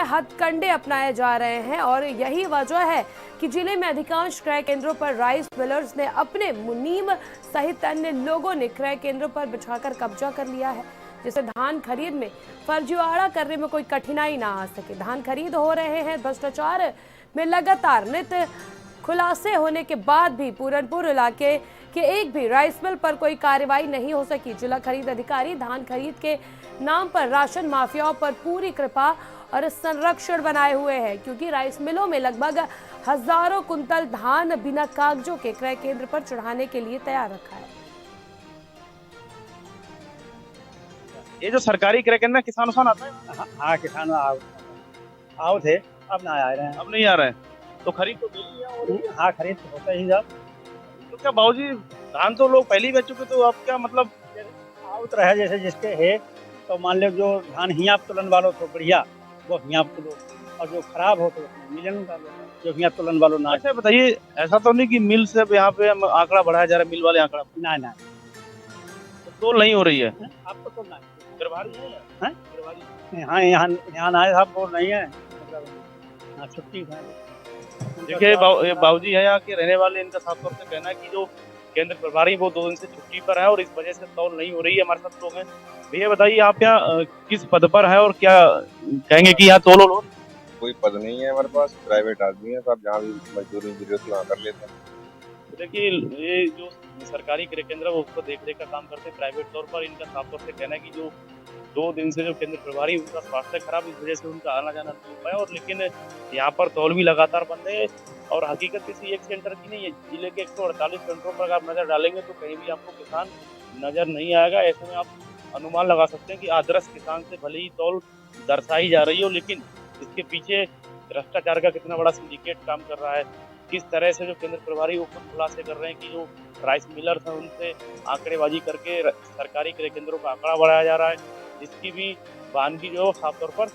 नए हथकंडे अपनाए जा रहे हैं और यही वजह है कि जिले में अधिकांश क्रय केंद्रों पर राइस मिलर्स ने अपने मुनीम सहित अन्य लोगों ने क्रय केंद्रों पर बिछाकर कब्जा कर लिया है, जिससे धान खरीद में फर्जीवाड़ा करने में कोई कठिनाई ना आ सके। धान खरीद हो रहे हैं। भ्रष्टाचार में लगातार नित खुलासे होने के बाद भी पूरनपुर इलाके के एक भी राइस मिल पर कोई कार्रवाई नहीं हो सकी। जिला खरीद अधिकारी धान खरीद के नाम पर राशन माफियाओं पर पूरी कृपा और संरक्षण बनाए हुए हैं, क्योंकि राइस मिलों में लगभग हजारों कुंतल धान बिना कागजों के क्रय केंद्र पर चढ़ाने के लिए तैयार रखा है। ये जो सरकारी क्रय केंद्र में किसान आता है? हाँ, किसान आओ थे, अब ना आ रहे हैं। अब नहीं आ रहे हैं, तो खरीद तो डेली है। हाँ, खरीद तो होता ही जब। तो क्या बाबूजी धान तो लोग पहले ही बेच चुके, तो अब क्या मतलब आवत रहे जैसे जिसके है, तो मान लो जो धान हियाँ तुलन वालों तो बढ़िया, वो हियाँ तुलो, और जो खराब हो तो मिलन का जो हियाँ तुलन वालों ना। अच्छा बताइए, ऐसा तो नहीं कि मिल से यहाँ पे आंकड़ा बढ़ाया जा रहा है, मिल वाले आंकड़ा ना तो तोल नहीं हो रही है? आपको तो ना प्रभारी है? हाँ, यहाँ आए साहब बोल नहीं है, मतलब छुट्टी है। देखिए बाबूजी है यहाँ के रहने वाले, इनका साफ तौर से कहना है कि जो केंद्र प्रभारी वो 2 दिन से छुट्टी पर है और इस वजह से तौल नहीं हो रही है। हमारे साथ लोग हैं। भैया बताइए, आप यहाँ किस पद पर है और क्या कहेंगे कि यहाँ तोल हो? कोई पद नहीं है हमारे पास, प्राइवेट आदमी है, सब जहाँ भी मजदूरी जरूरत वहाँ कर लेते हैं। देखिए ये जो सरकारी क्रय केंद्र है वो उसको देखरेख का काम करते हैं प्राइवेट तौर पर। इनका साफ तौर से कहना है कि जो 2 दिन से जो केंद्र प्रभारी उनका स्वास्थ्य खराब, इस वजह से उनका आना जाना नहीं हो पाया। और लेकिन यहाँ पर तौल भी लगातार बंद है और हकीकत किसी एक सेंटर की नहीं है। जिले के 148 सेंटरों पर आप नजर डालेंगे तो कहीं भी आपको किसान नजर नहीं आएगा। ऐसे में आप अनुमान लगा सकते हैं कि आदर्श किसान से भले ही तौल दर्शाई जा रही हो, लेकिन इसके पीछे भ्रष्टाचार का कितना बड़ा सिंडिकेट काम कर रहा है, किस तरह से जो केंद्र प्रभारी वो खुद खुलासे कर रहे हैं कि जो राइस मिलर्स हैं उनसे आंकड़ेबाजी करके सरकारी क्रय केंद्रों का आंकड़ा बढ़ाया जा रहा है, इसकी भी वानगी जो साफ तौर पर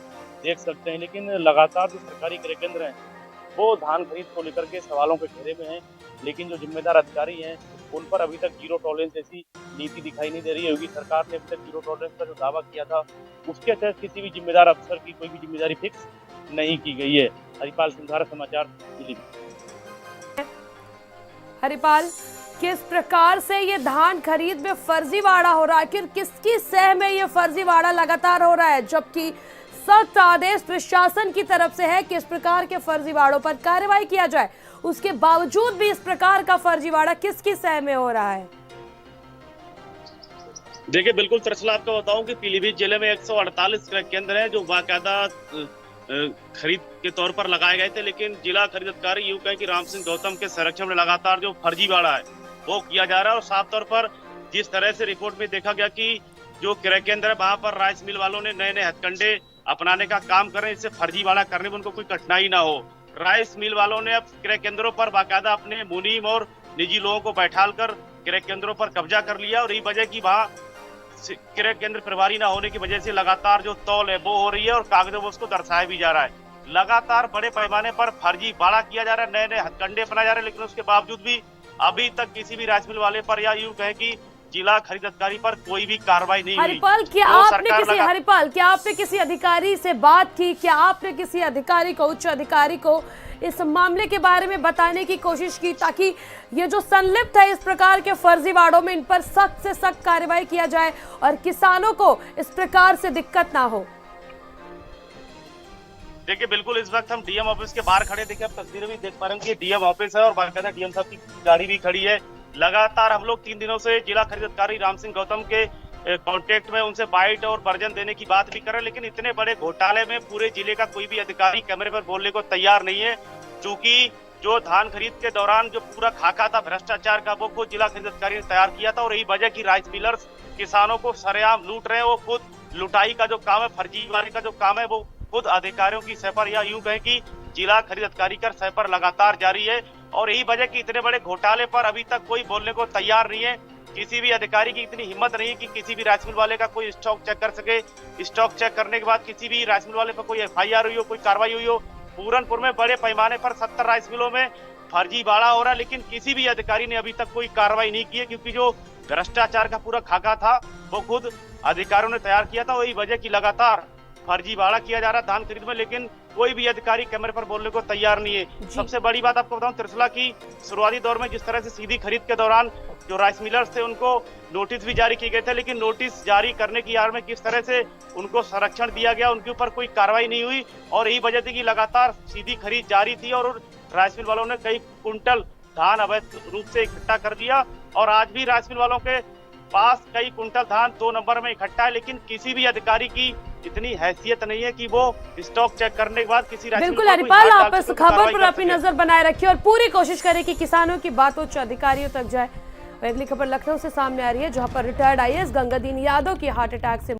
देख सकते हैं। लेकिन लगातार जो सरकारी क्रय केंद्र हैं वो धान खरीद को लेकर के सवालों के घेरे में हैं, लेकिन जो जिम्मेदार अधिकारी हैं उन पर अभी तक जीरो टॉलरेंस जैसी नीति दिखाई नहीं दे रही है। योगी सरकार ने अभी तक जीरो टॉलरेंस का जो दावा किया था उसके तहत किसी भी जिम्मेदार अफसर की कोई भी जिम्मेदारी फिक्स नहीं की गई है। हरिपाल सिंह, समाचार दिल्ली। हरिपाल, किस प्रकार से ये धान खरीद में फर्जीवाड़ा हो रहा है, आखिर किसकी सह में ये फर्जीवाड़ा लगातार हो रहा है, जबकि सख्त आदेश प्रशासन की तरफ से है कि इस प्रकार के फर्जीवाड़ों पर कार्रवाई किया जाए, उसके बावजूद भी इस प्रकार का फर्जीवाड़ा किसकी सह में हो रहा है? देखिए बिल्कुल दरअसल आपको बताऊं कि पीलीभीत जिले में 148 क्रय केंद्र हैं जो बाकायदा खरीद के तौर पर लगाए गए थे, लेकिन जिला खरीद अधिकारी यूं कहें कि राम सिंह गौतम के संरक्षण में लगातार जो फर्जीवाड़ा है वो किया जा रहा है। और साफ तौर पर जिस तरह से रिपोर्ट में देखा गया कि जो क्रय केंद्र है वहां पर राइस मिल वालों ने नए नए हथकंडे अपनाने का काम कर रहे हैं, इससे फर्जीवाड़ा करने में उनको कोई कठिनाई ना हो। राइस मिल वालों ने अब क्रय केंद्रों पर बाकायदा अपने मुनीम और निजी लोगों को बैठाल कर क्रय केंद्रों पर कब्जा कर लिया और यही वजह की वहाँ क्रय केंद्र प्रभारी ना होने की वजह से लगातार जो तौल है वो हो रही है और कागजों में उसको दर्शाया भी जा रहा है। लगातार बड़े पैमाने पर फर्जीवाड़ा किया जा रहा है, नए नए हथकंडे अपनाए जा रहे हैं, लेकिन उसके बावजूद भी अभी तक किसी भी राइस मिल वाले पर या यूं कहे कि जिला खरीद अधिकारी पर कोई भी कार्रवाई नहीं हुई। हरिपाल, क्या आपने किसी अधिकारी से बात की? क्या आपने किसी अधिकारी को, उच्च अधिकारी को इस मामले के बारे में बताने की कोशिश की ताकि ये जो संलिप्त है इस प्रकार के फर्जीवाड़ों में इन पर सख्त से सख्त कार्रवाई किया जाए और किसानों को इस प्रकार से दिक्कत ना हो? देखिए बिल्कुल इस वक्त हम डीएम ऑफिस के बाहर खड़े, देखिए आप तस्वीरें भी देख पा रहे हैं कि डीएम ऑफिस है और बाकायदा डीएम साहब की गाड़ी भी खड़ी है। लगातार हम लोग 3 दिनों से जिला खरीद अधिकारी राम सिंह गौतम के कांटेक्ट में उनसे बाइट और वर्जन देने की बात भी कर रहे हैं, लेकिन इतने बड़े घोटाले में पूरे जिले का कोई भी अधिकारी कैमरे पर बोलने को तैयार नहीं है। चूंकि जो धान खरीद के दौरान जो पूरा खाका था भ्रष्टाचार का वो खुद जिला खरीद अधिकारी ने तैयार किया था और यही वजह की राइस मिलर्स किसानों को सरेआम लूट रहे हैं। वो खुद लुटाई का जो काम है, फर्जीवाड़े का जो काम है वो खुद अधिकारियों की सह पर या यूं कहें कि जिला खरीद अधिकारी कर सह पर लगातार जारी है और यही वजह की इतने बड़े घोटाले पर अभी तक कोई बोलने को तैयार नहीं है। किसी भी अधिकारी की इतनी हिम्मत नहीं है कि किसी भी राइस मिल वाले का कोई स्टॉक चेक कर सके। स्टॉक चेक करने के बाद किसी भी राइस मिल वाले पर कोई एफआईआर हुई हो, कोई कार्रवाई हुई हो। पूरनपुर में बड़े पैमाने पर 70 राइस मिलों में फर्जीवाड़ा हो रहा है, लेकिन किसी भी अधिकारी ने अभी तक कोई कार्रवाई नहीं की है, क्योंकि जो भ्रष्टाचार का पूरा खाका था वो खुद अधिकारियों ने तैयार किया था। वही वजह की लगातार फर्जीवाड़ा किया जा रहा है धान खरीद में, लेकिन कोई भी अधिकारी कैमरे पर बोलने को तैयार नहीं है। सबसे बड़ी बात आपको बताऊं, त्रिशला की शुरुआती दौर में जिस तरह से सीधी खरीद के दौरान जो राइस मिलर्स थे उनको नोटिस भी जारी किए गए थे, लेकिन नोटिस जारी करने की आड़ में किस तरह से उनको संरक्षण दिया गया, उनके ऊपर कोई कार्रवाई नहीं हुई और यही वजह थी कि लगातार सीधी खरीद जारी थी और राइस मिल वालों ने कई कुंटल धान अवैध रूप से इकट्ठा कर दिया और आज भी राइस मिल वालों के पास कई कुंटल धान 2 नंबर में इकट्ठा है, लेकिन किसी भी अधिकारी की इतनी हैसियत नहीं है कि वो स्टॉक चेक करने के बाद किसी राइस मिल बिल्कुल को कोई हरिपाल, हाथ आप डाल इस के कोई खबर कार्रवाई पर कर अपनी सके। नजर बनाए रखिए और पूरी कोशिश करें कि किसानों की बात उच्च अधिकारियों तक जाए। अगली खबर लखनऊ से सामने आ रही है, जहां पर रिटायर्ड आईएएस गंगादीन यादव की हार्ट अटैक से